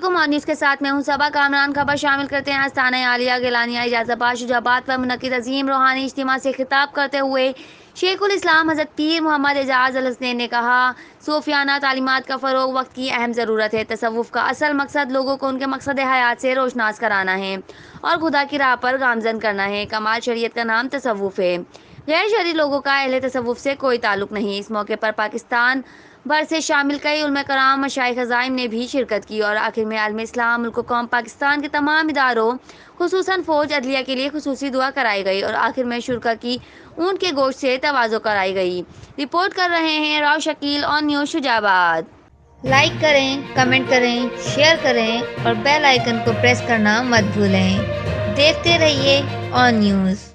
علیکم اور نیوز کے ساتھ میں ہوں صبا کامران. خبر شامل کرتے ہیں. آستانہ عالیہ گیلانی اعجاز آباد شجاع آباد پر منعقد عظیم روحانی اجتماع سے خطاب کرتے ہوئے شیخ الاسلام حضرت پیر محمد اعجاز الحسنی نے کہا، صوفیانہ تعلیمات کا فروغ وقت کی اہم ضرورت ہے. تصوف کا اصل مقصد لوگوں کو ان کے مقصد حیات سے روشناس کرانا ہے اور خدا کی راہ پر گامزن کرنا ہے. کمال شریعت کا نام تصوف ہے. غیر شرعی لوگوں کا اہل تصوف سے کوئی تعلق نہیں. اس موقع پر پاکستان بھر سے شامل کئی علماء کرام، مشائخ عظائم نے بھی شرکت کی اور آخر میں عالم اسلام، ملک و قوم پاکستان کے تمام اداروں خصوصاً فوج عدلیہ کے لیے خصوصی دعا کرائی گئی اور آخر میں شرکا کی اونٹ کے گوشت سے تواضع کرائی گئی. رپورٹ کر رہے ہیں راؤ شکیل آن نیوز شجاع آباد. لائک کریں، کمنٹ کریں، شیئر کریں اور بیل آئیکن کو پریس کرنا مت بھولیں. دیکھتے رہیے آن نیوز.